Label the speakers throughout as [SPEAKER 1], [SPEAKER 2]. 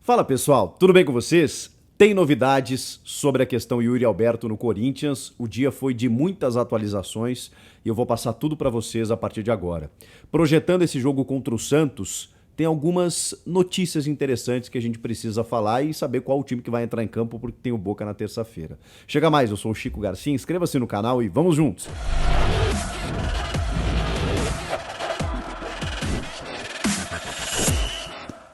[SPEAKER 1] Fala pessoal, tudo bem com vocês? Tem novidades sobre a questão Yuri Alberto no Corinthians. O dia foi de muitas atualizações e eu vou passar tudo para vocês a partir de agora. Projetando esse jogo contra o Santos, tem algumas notícias interessantes que a gente precisa falar e saber qual o time que vai entrar em campo, porque tem o Boca na terça-feira. Chega mais, eu sou o Chico Garcia, inscreva-se no canal e vamos juntos!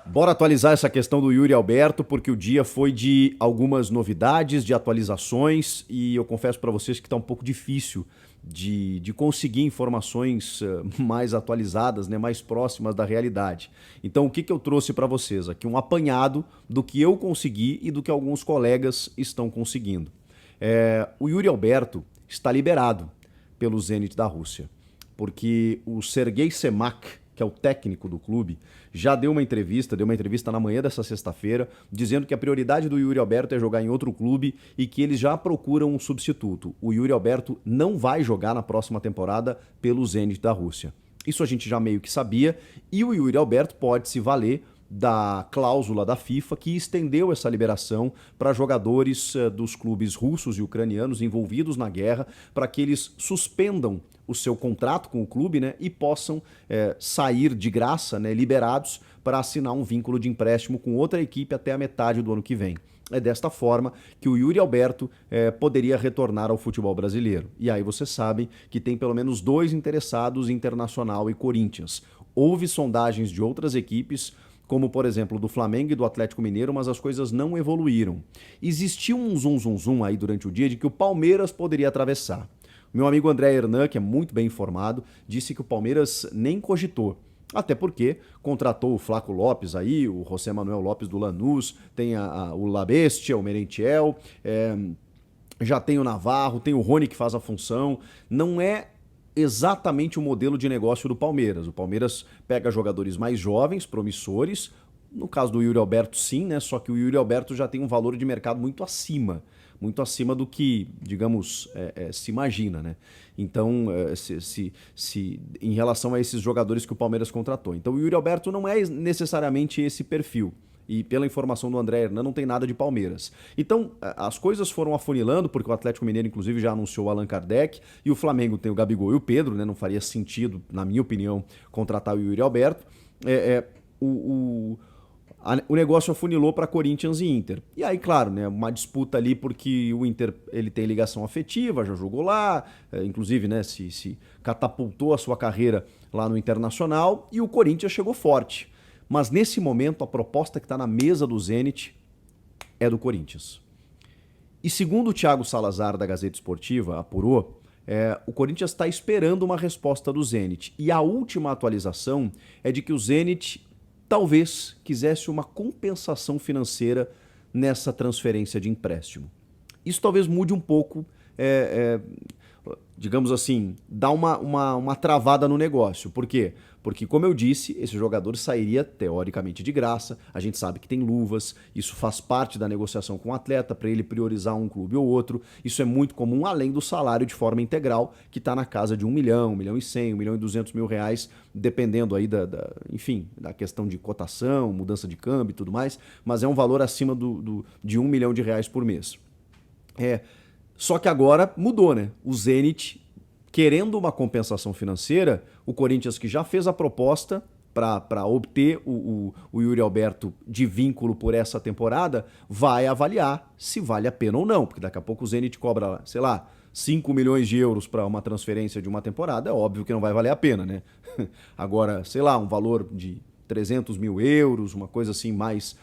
[SPEAKER 1] Bora atualizar essa questão do Yuri Alberto, porque o dia foi de algumas novidades, de atualizações, e eu confesso para vocês que está um pouco difícil de conseguir informações mais atualizadas, né, mais próximas da realidade. Então, o que eu trouxe para vocês aqui? Um apanhado do que eu consegui e do que alguns colegas estão conseguindo. O Yuri Alberto está liberado pelo Zenit da Rússia, porque o Sergei Semak, que é o técnico do clube, já deu uma entrevista na manhã dessa sexta-feira, dizendo que a prioridade do Yuri Alberto é jogar em outro clube e que eles já procuram um substituto. O Yuri Alberto não vai jogar na próxima temporada pelo Zenit da Rússia. Isso a gente já meio que sabia, e o Yuri Alberto pode se valer da cláusula da FIFA que estendeu essa liberação para jogadores dos clubes russos e ucranianos envolvidos na guerra, para que eles suspendam o seu contrato com o clube, né, e possam sair de graça, né, liberados para assinar um vínculo de empréstimo com outra equipe até a metade do ano que vem. É desta forma que o Yuri Alberto poderia retornar ao futebol brasileiro. E aí vocês sabem que tem pelo menos dois interessados, Internacional e Corinthians. Houve sondagens de outras equipes, como por exemplo do Flamengo e do Atlético Mineiro, mas as coisas não evoluíram. Existiu um zum aí durante o dia de que o Palmeiras poderia atravessar. Meu amigo André Hernan, que é muito bem informado, disse que o Palmeiras nem cogitou. Até porque contratou o Flaco Lopes aí, o José Manuel Lopes do Lanús, tem o Labestia, o Merentiel, já tem o Navarro, tem o Rony que faz a função. Não é exatamente o modelo de negócio do Palmeiras. O Palmeiras pega jogadores mais jovens, promissores. No caso do Yuri Alberto, sim, né? Só que o Yuri Alberto já tem um valor de mercado muito acima do que, digamos, se imagina, né? Então, em relação a esses jogadores que o Palmeiras contratou. Então, o Yuri Alberto não é necessariamente esse perfil. E pela informação do André Hernan, não tem nada de Palmeiras. Então, as coisas foram afunilando, porque o Atlético Mineiro, inclusive, já anunciou o Allan Kardec, e o Flamengo tem o Gabigol e o Pedro, né? Não faria sentido, na minha opinião, contratar o Yuri Alberto. O negócio afunilou para Corinthians e Inter. E aí, claro, né, uma disputa ali, porque o Inter ele tem ligação afetiva, já jogou lá, inclusive, né, se catapultou a sua carreira lá no Internacional, e o Corinthians chegou forte. Mas nesse momento, a proposta que está na mesa do Zenit é do Corinthians. E segundo o Thiago Salazar, da Gazeta Esportiva, apurou, o Corinthians está esperando uma resposta do Zenit. E a última atualização é de que o Zenit talvez quisesse uma compensação financeira nessa transferência de empréstimo. Isso talvez mude um pouco, digamos assim, dá uma travada no negócio. Por quê? Porque, como eu disse, esse jogador sairia teoricamente de graça, a gente sabe que tem luvas, isso faz parte da negociação com o atleta para ele priorizar um clube ou outro, isso é muito comum, além do salário de forma integral, que está na casa de 1 milhão, 1 milhão e 100, 1 milhão e 200 mil reais, dependendo aí enfim, da questão de cotação, mudança de câmbio e tudo mais, mas é um valor acima de 1 milhão de reais por mês. Só que agora mudou, né? O Zenit, querendo uma compensação financeira, o Corinthians, que já fez a proposta para obter o Yuri Alberto de vínculo por essa temporada, vai avaliar se vale a pena ou não, porque daqui a pouco o Zenit cobra, sei lá, 5 milhões de euros para uma transferência de uma temporada, é óbvio que não vai valer a pena, né? Agora, sei lá, um valor de 300 mil euros, uma coisa assim mais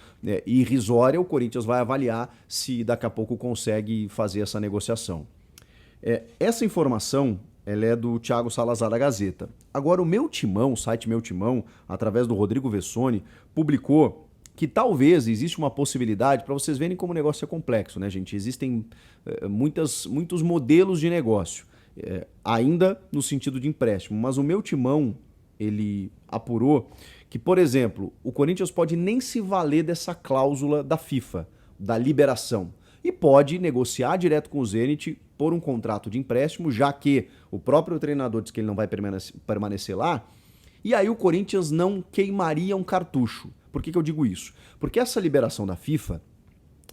[SPEAKER 1] irrisória, o Corinthians vai avaliar se daqui a pouco consegue fazer essa negociação. Essa informação ela é do Thiago Salazar da Gazeta. Agora o Meu Timão, o site Meu Timão, através do Rodrigo Vessone, publicou que talvez existe uma possibilidade, para vocês verem como o negócio é complexo, né, gente? Existem muitos modelos de negócio, ainda no sentido de empréstimo, mas o Meu Timão, ele apurou que, por exemplo, o Corinthians pode nem se valer dessa cláusula da FIFA, da liberação, e pode negociar direto com o Zenit por um contrato de empréstimo, já que o próprio treinador diz que ele não vai permanecer lá, E aí o Corinthians não queimaria um cartucho. Por que eu digo isso? Porque essa liberação da FIFA,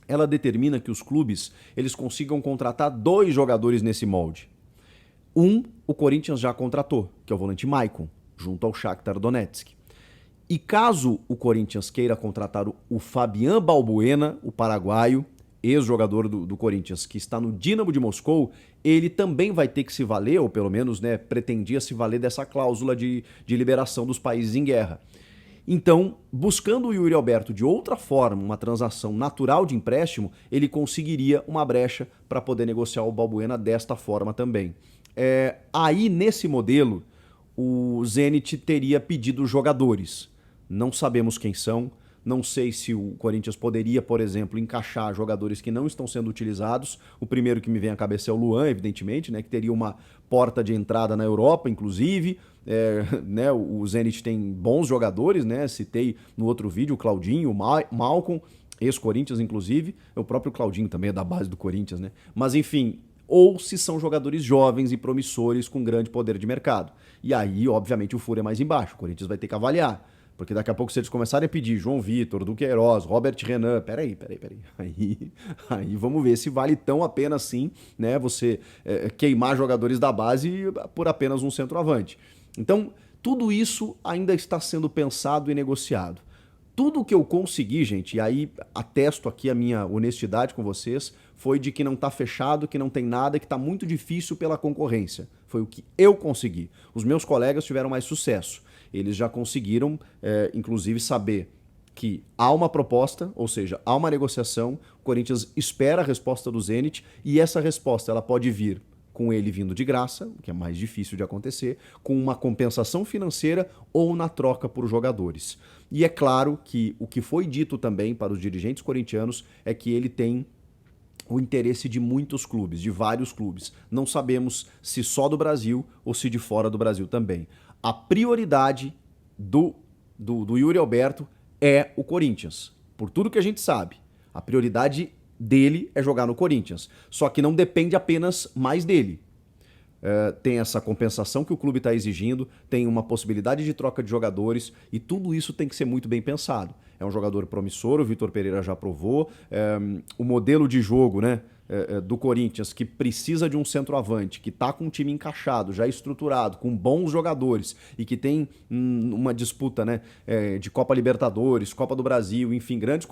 [SPEAKER 1] ela determina que os clubes eles consigam contratar 2 jogadores nesse molde. O Corinthians já contratou, que é o volante Maicon, junto ao Shakhtar Donetsk. E caso o Corinthians queira contratar o Fabián Balbuena, o paraguaio, ex-jogador do Corinthians, que está no Dínamo de Moscou, ele também vai ter que se valer, ou pelo menos pretendia se valer dessa cláusula de liberação dos países em guerra. Então, buscando o Yuri Alberto de outra forma, uma transação natural de empréstimo, ele conseguiria uma brecha para poder negociar o Balbuena desta forma também. Aí, nesse modelo, o Zenit teria pedido jogadores. Não sabemos quem são. Não sei se o Corinthians poderia, por exemplo, encaixar jogadores que não estão sendo utilizados. O primeiro que me vem à cabeça é o Luan, evidentemente, que teria uma porta de entrada na Europa, inclusive. O Zenit tem bons jogadores, citei no outro vídeo o Claudinho, o Malcom, ex-Corinthians, inclusive. O próprio Claudinho também é da base do Corinthians, Mas, enfim, ou se são jogadores jovens e promissores com grande poder de mercado. E aí, obviamente, o furo é mais embaixo. O Corinthians vai ter que avaliar. Porque daqui a pouco, se eles começarem a pedir João Vitor, Duqueiroz, Robert Renan, peraí. Aí vamos ver se vale tão a pena assim, você queimar jogadores da base por apenas um centroavante. Então, tudo isso ainda está sendo pensado e negociado. Tudo que eu consegui, gente, e aí atesto aqui a minha honestidade com vocês, foi de que não está fechado, que não tem nada, que está muito difícil pela concorrência. Foi o que eu consegui. Os meus colegas tiveram mais sucesso. Eles já conseguiram, inclusive, saber que há uma proposta, ou seja, há uma negociação, o Corinthians espera a resposta do Zenit e essa resposta ela pode vir com ele vindo de graça, o que é mais difícil de acontecer, com uma compensação financeira ou na troca por jogadores. E é claro que o que foi dito também para os dirigentes corintianos é que ele tem o interesse de muitos clubes, de vários clubes. Não sabemos se só do Brasil ou se de fora do Brasil também. A prioridade do Yuri Alberto é o Corinthians, por tudo que a gente sabe. A prioridade dele é jogar no Corinthians, só que não depende apenas mais dele. Tem essa compensação que o clube está exigindo, tem uma possibilidade de troca de jogadores e tudo isso tem que ser muito bem pensado. É um jogador promissor, o Vitor Pereira já provou, o modelo de jogo, do Corinthians, que precisa de um centroavante, que está com um time encaixado, já estruturado, com bons jogadores e que tem uma disputa de Copa Libertadores, Copa do Brasil, enfim, grandes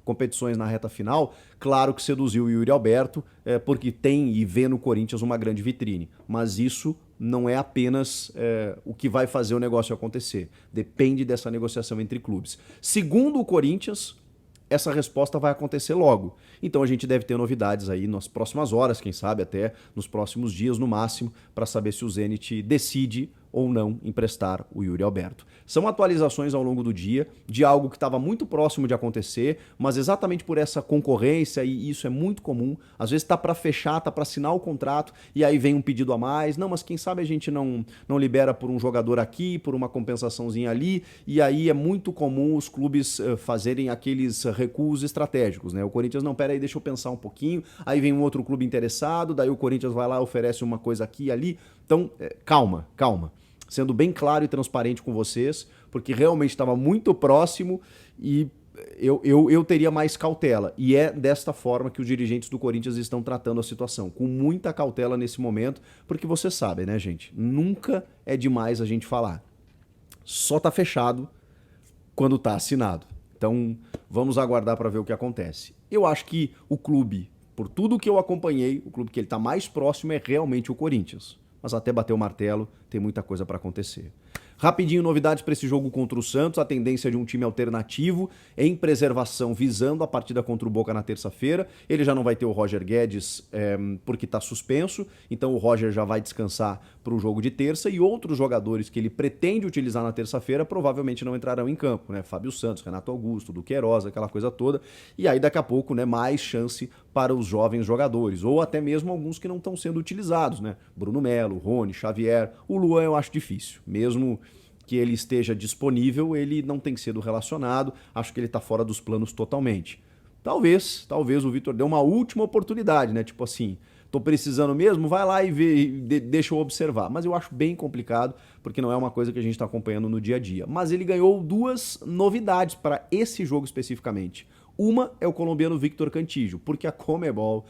[SPEAKER 1] competições na reta final, claro que seduziu o Yuri Alberto, porque tem e vê no Corinthians uma grande vitrine. Mas isso não é apenas o que vai fazer o negócio acontecer. Depende dessa negociação entre clubes. Segundo o Corinthians, essa resposta vai acontecer logo. Então a gente deve ter novidades aí nas próximas horas, quem sabe até nos próximos dias no máximo, para saber se o Zenit decide ou não emprestar o Yuri Alberto. São atualizações ao longo do dia de algo que estava muito próximo de acontecer, mas exatamente por essa concorrência, e isso é muito comum, às vezes está para fechar, está para assinar o contrato, e aí vem um pedido a mais, não, mas quem sabe a gente não libera por um jogador aqui, por uma compensaçãozinha ali, e aí é muito comum os clubes fazerem aqueles recuos estratégicos, O Corinthians, não, pera aí, deixa eu pensar um pouquinho, aí vem um outro clube interessado, daí o Corinthians vai lá, oferece uma coisa aqui e ali, então calma. Sendo bem claro e transparente com vocês, porque realmente estava muito próximo e eu teria mais cautela. E é desta forma que os dirigentes do Corinthians estão tratando a situação, com muita cautela nesse momento, porque vocês sabem, gente? Nunca é demais a gente falar. Só tá fechado quando tá assinado. Então, vamos aguardar para ver o que acontece. Eu acho que o clube, por tudo que eu acompanhei, o clube que ele tá mais próximo é realmente o Corinthians. Mas até bater o martelo, tem muita coisa para acontecer. Rapidinho, novidades para esse jogo contra o Santos, a tendência de um time alternativo em preservação, visando a partida contra o Boca na terça-feira. Ele já não vai ter o Roger Guedes porque está suspenso, então o Roger já vai descansar para o jogo de terça e outros jogadores que ele pretende utilizar na terça-feira provavelmente não entrarão em campo, Fábio Santos, Renato Augusto, Duqueiroz, aquela coisa toda. E aí daqui a pouco, mais chance para os jovens jogadores, ou até mesmo alguns que não estão sendo utilizados, Bruno Melo, Rony, Xavier, o Luan eu acho difícil, mesmo que ele esteja disponível, ele não tem sido relacionado, acho que ele está fora dos planos totalmente. Talvez o Vitor dê uma última oportunidade, tipo assim, tô precisando mesmo, vai lá e vê, deixa eu observar. Mas eu acho bem complicado, porque não é uma coisa que a gente está acompanhando no dia a dia. Mas ele ganhou 2 novidades para esse jogo especificamente. Uma é o colombiano Victor Cantillo, porque a Conmebol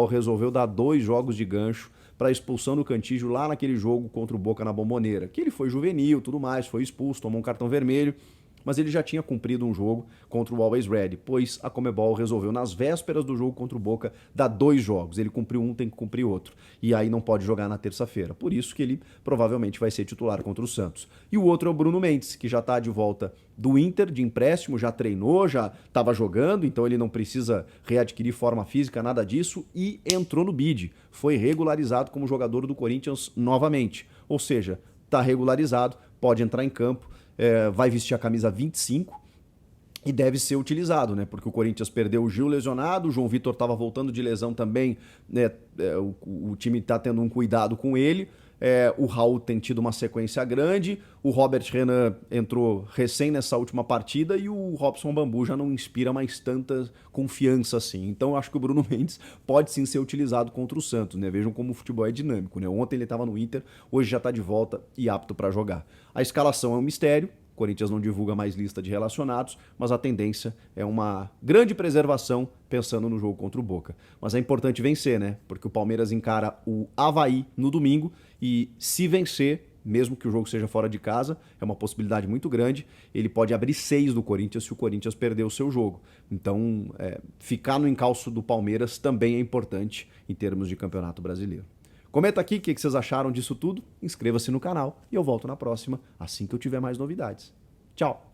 [SPEAKER 1] resolveu dar 2 jogos de gancho para a expulsão do Cantillo lá naquele jogo contra o Boca na Bombonera, que ele foi juvenil, tudo mais, foi expulso, tomou um cartão vermelho, mas ele já tinha cumprido um jogo contra o Always Ready, pois a Conmebol resolveu, nas vésperas do jogo contra o Boca, dar 2 jogos. Ele cumpriu um, tem que cumprir outro. E aí não pode jogar na terça-feira. Por isso que ele provavelmente vai ser titular contra o Santos. E o outro é o Bruno Mendes, que já está de volta do Inter, de empréstimo, já treinou, já estava jogando, então ele não precisa readquirir forma física, nada disso, e entrou no bid. Foi regularizado como jogador do Corinthians novamente. Ou seja, está regularizado, pode entrar em campo, vai vestir a camisa 25 e deve ser utilizado, né? Porque o Corinthians perdeu o Gil lesionado, o João Vitor estava voltando de lesão também, né? O time está tendo um cuidado com ele. O Raul tem tido uma sequência grande, o Robert Renan entrou recém nessa última partida e o Robson Bambu já não inspira mais tanta confiança assim. Então eu acho que o Bruno Mendes pode sim ser utilizado contra o Santos, né? Vejam como o futebol é dinâmico, né? Ontem ele estava no Inter, hoje já está de volta e apto para jogar. A escalação é um mistério, o Corinthians não divulga mais lista de relacionados, mas a tendência é uma grande preservação pensando no jogo contra o Boca. Mas é importante vencer, né? Porque o Palmeiras encara o Avaí no domingo e se vencer, mesmo que o jogo seja fora de casa, é uma possibilidade muito grande, ele pode abrir 6 do Corinthians se o Corinthians perder o seu jogo. Então, ficar no encalço do Palmeiras também é importante em termos de Campeonato Brasileiro. Comenta aqui o que vocês acharam disso tudo, inscreva-se no canal e eu volto na próxima, assim que eu tiver mais novidades. Tchau!